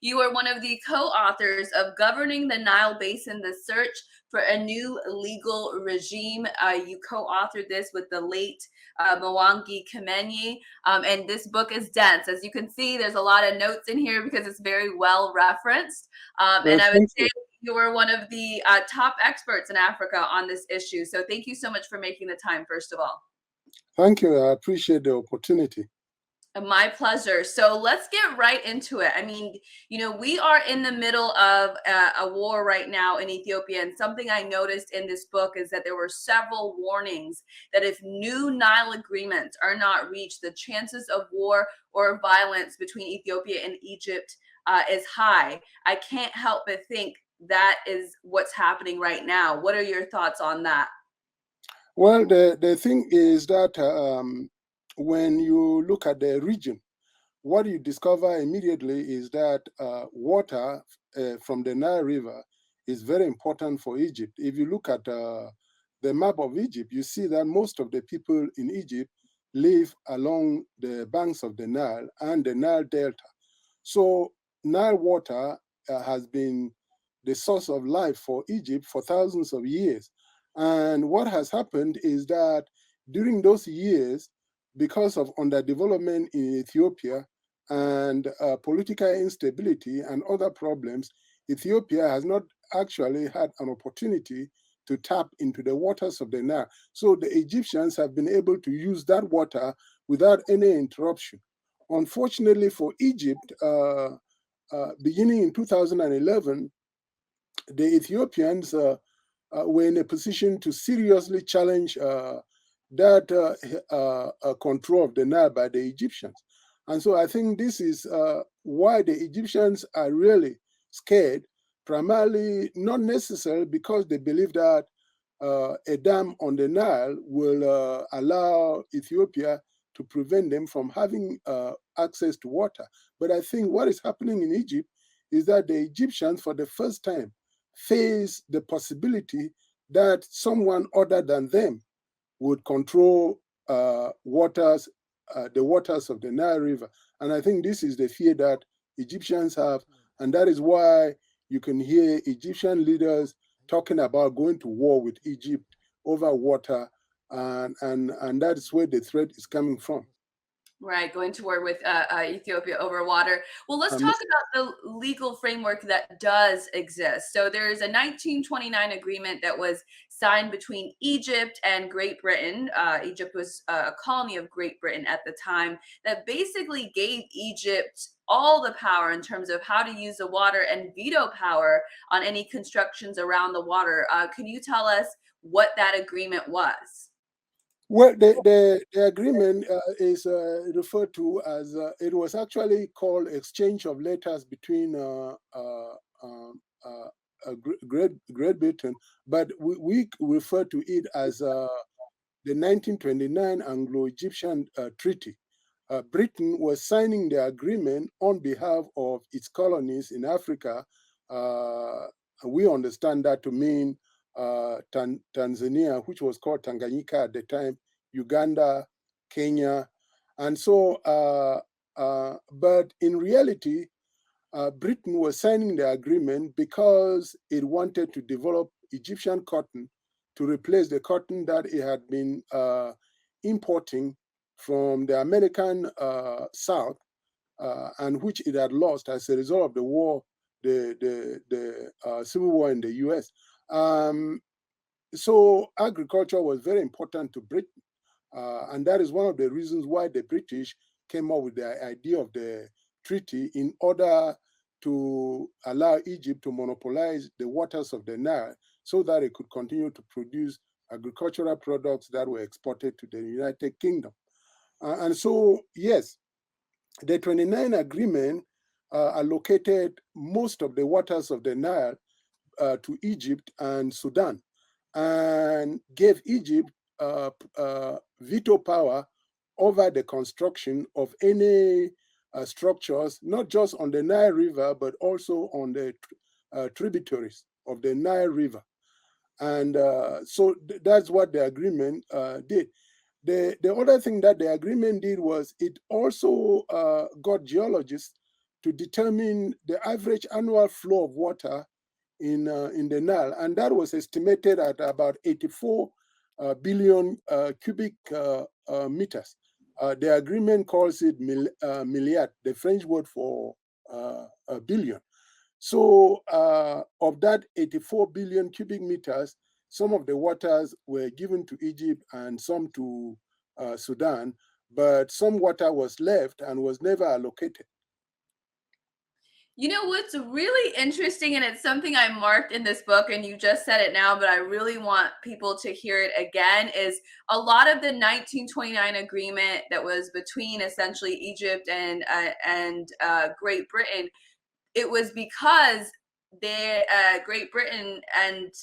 You are one of the co-authors of Governing the Nile Basin, The Search for a New Legal Regime. You co-authored this with the late Mwangi Kimenyi, and this book is dense. As you can see, there's a lot of notes in here because it's very well referenced. And I would Thank say you. you were one of the top experts in Africa on this issue. So thank you so much for making the time, first of all. Thank you. I appreciate the opportunity. My pleasure. So let's get right into it. I mean, we are in the middle of a war right now in Ethiopia. And something I noticed in this book is that there were several warnings that if new Nile agreements are not reached, the chances of war or violence between Ethiopia and Egypt is high. I can't help but think that is what's happening right now. What are your thoughts on that? Well, the thing is that when you look at the region, what you discover immediately is that water from the Nile River is very important for Egypt. If you look at the map of Egypt, you see that most of the people in Egypt live along the banks of the Nile and the Nile Delta. So Nile water has been the source of life for Egypt for thousands of years. And what has happened is that during those years, because of underdevelopment in Ethiopia and political instability and other problems, Ethiopia has not actually had an opportunity to tap into the waters of the Nile. So the Egyptians have been able to use that water without any interruption. Unfortunately for Egypt, beginning in 2011, the Ethiopians were in a position to seriously challenge that control of the Nile by the Egyptians. And so I think this is why the Egyptians are really scared, primarily not necessarily because they believe that a dam on the Nile will allow Ethiopia to prevent them from having access to water. But I think what is happening in Egypt is that the Egyptians, for the first time, face the possibility that someone other than them would control the waters of the Nile River. And I think this is the fear that Egyptians have, and that is why you can hear Egyptian leaders talking about going to war with Egypt over water, and that is where the threat is coming from. Right, going to war with Ethiopia over water. Well, let's Um, talk about the legal framework that does exist. So there's a 1929 agreement that was signed between Egypt and Great Britain. Egypt was a colony of Great Britain at the time that basically gave Egypt all the power in terms of how to use the water and veto power on any constructions around the water. Can you tell us what that agreement was? Well, the agreement is referred to as, it was actually called exchange of letters between um, Great Britain, but we refer to it as the 1929 Anglo-Egyptian Treaty. Britain was signing the agreement on behalf of its colonies in Africa. We understand that to mean Tanzania, which was called Tanganyika at the time, Uganda, Kenya. And so, but in reality, Britain was signing the agreement because it wanted to develop Egyptian cotton to replace the cotton that it had been importing from the American South, and which it had lost as a result of the war, the Civil War in the U.S. Um, so agriculture was very important to Britain, and that is one of the reasons why the British came up with the idea of the treaty in order to allow Egypt to monopolize the waters of the Nile so that it could continue to produce agricultural products that were exported to the United Kingdom. And so, yes, the 29 agreement allocated most of the waters of the Nile to Egypt and Sudan and gave Egypt veto power over the construction of any structures, not just on the Nile River, but also on the tributaries of the Nile River. And so that's what the agreement did. The other thing that the agreement did was it also got geologists to determine the average annual flow of water in the Nile, and that was estimated at about 84 billion cubic meters. The agreement calls it milliard, the French word for a billion. So of that 84 billion cubic meters, some of the waters were given to Egypt and some to Sudan, but some water was left and was never allocated. You know what's really interesting, and it's something I marked in this book, and you just said it now, but I really want people to hear it again, is a lot of the 1929 agreement that was between essentially Egypt and Great Britain. It was because Great Britain and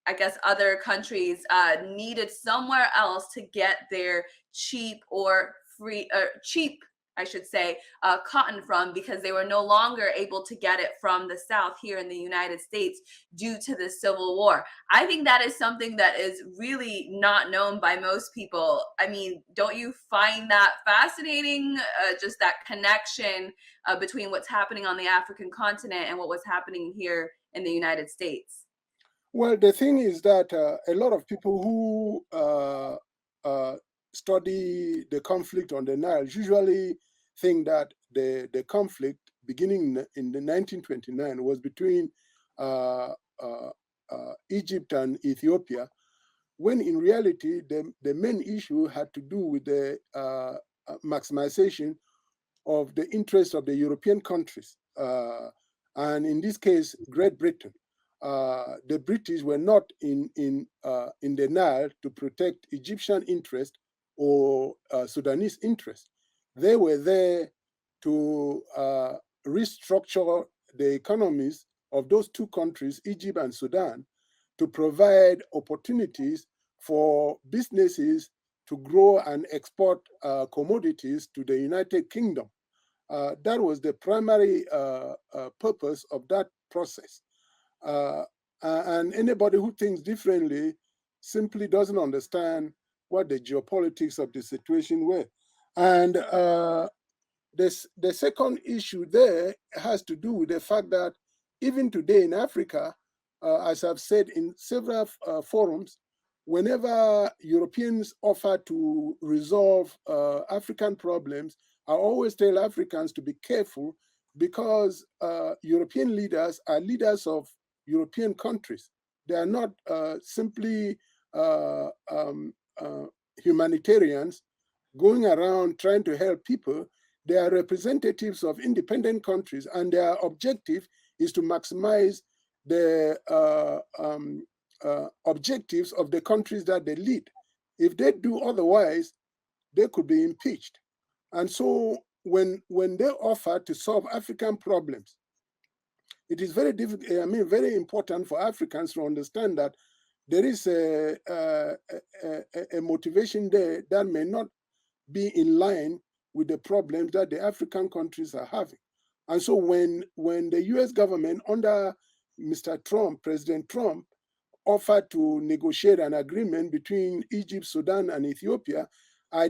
I guess other countries needed somewhere else to get their cheap or free cheap, I should say, cotton from, because they were no longer able to get it from the South here in the United States due to the Civil War. I think that is something that is really not known by most people. I mean, don't you find that fascinating? Just that connection between what's happening on the African continent and what was happening here in the United States. Well, the thing is that a lot of people who study the conflict on the Nile usually think that the conflict beginning in the 1929 was between uh, Egypt and Ethiopia, when in reality the main issue had to do with the maximization of the interests of the European countries, and in this case, Great Britain. The British were not in the Nile to protect Egyptian interest or Sudanese interest. They were there to restructure the economies of those two countries, Egypt and Sudan, to provide opportunities for businesses to grow and export commodities to the United Kingdom. That was the primary purpose of that process. Uh, and anybody who thinks differently simply doesn't understand what the geopolitics of the situation were. And the second issue there has to do with the fact that even today in Africa, as I've said in several forums, whenever Europeans offer to resolve African problems, I always tell Africans to be careful because European leaders are leaders of European countries. They are not simply humanitarians going around trying to help people. They are representatives of independent countries, and their objective is to maximize the objectives of the countries that they lead. If they do otherwise, they could be impeached. And so when they offer to solve African problems, it is very difficult, I mean, very important for Africans to understand that there is a motivation there that may not be in line with the problems that the African countries are having. And so when the US government under Mr. Trump, President Trump, offered to negotiate an agreement between Egypt, Sudan, and Ethiopia, I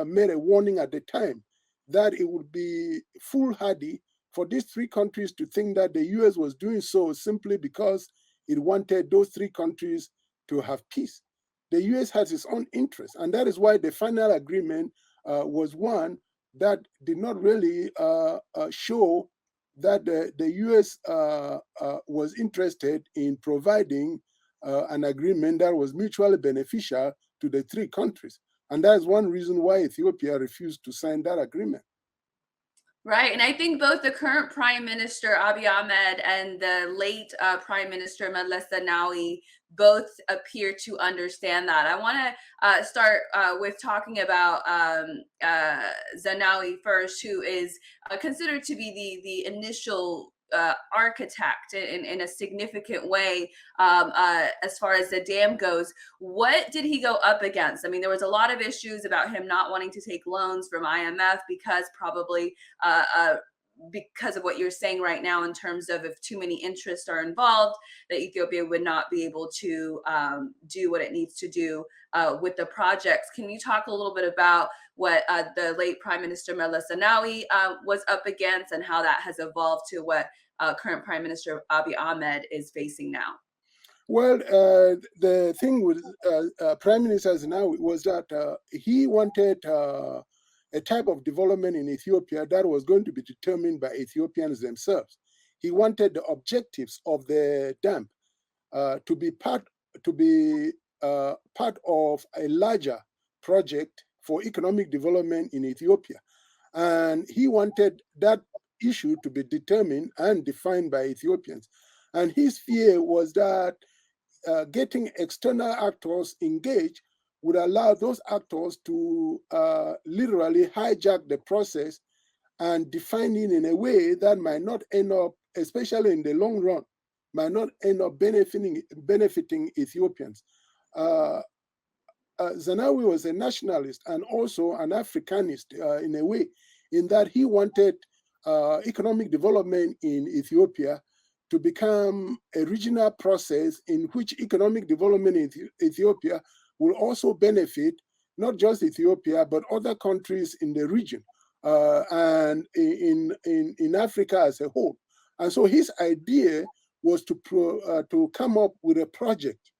made a warning at the time that it would be foolhardy for these three countries to think that the US was doing so simply because it wanted those three countries to have peace. The US has its own interests, and that is why the final agreement was one that did not really show that the US was interested in providing an agreement that was mutually beneficial to the three countries. And that is one reason why Ethiopia refused to sign that agreement. Right. And I think both the current Prime Minister Abiy Ahmed and the late Prime Minister Meles Zenawi both appear to understand that. I want to start with talking about Zenawi first, who is considered to be the initial architect in a significant way as far as the dam goes. What did he go up against? I mean, there was a lot of issues about him not wanting to take loans from IMF because probably because of what you're saying right now in terms of if too many interests are involved, that Ethiopia would not be able to do what it needs to do with the projects. Can you talk a little bit about what the late Prime Minister Meles Zenawi was up against and how that has evolved to what current Prime Minister Abiy Ahmed is facing now? Well, the thing with Prime Minister Zenawi was that he wanted a type of development in Ethiopia that was going to be determined by Ethiopians themselves. He wanted the objectives of the dam to be part of a larger project for economic development in Ethiopia, and he wanted that issue to be determined and defined by Ethiopians. And his fear was that getting external actors engaged would allow those actors to literally hijack the process and define it in a way that might not end up, especially in the long run, might not end up benefiting Ethiopians. Zenawi was a nationalist and also an Africanist in a way, in that he wanted economic development in Ethiopia to become a regional process in which economic development in Ethiopia will also benefit not just Ethiopia, but other countries in the region and in Africa as a whole. And so his idea was to come up with a project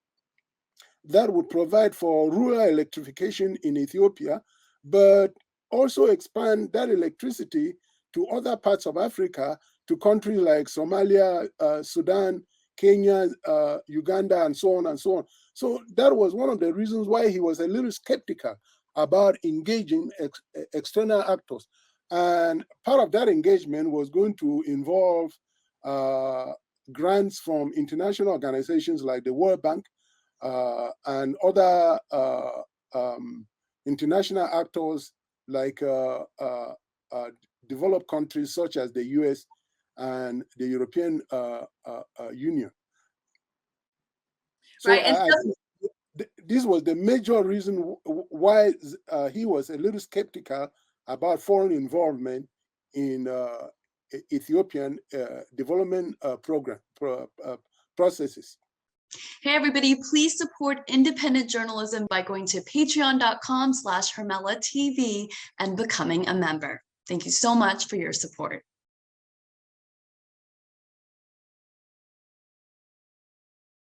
that would provide for rural electrification in Ethiopia, but also expand that electricity to other parts of Africa, to countries like Somalia, Sudan, Kenya, Uganda, and so on and so on. So that was one of the reasons why he was a little skeptical about engaging external actors. And part of that engagement was going to involve grants from international organizations like the World Bank and other international actors like developed countries such as the US and the European Union. So Right. I think this was the major reason why he was a little skeptical about foreign involvement in Ethiopian development processes. Hey everybody, please support independent journalism by going to patreon.com/HermelaTV and becoming a member. Thank you so much for your support.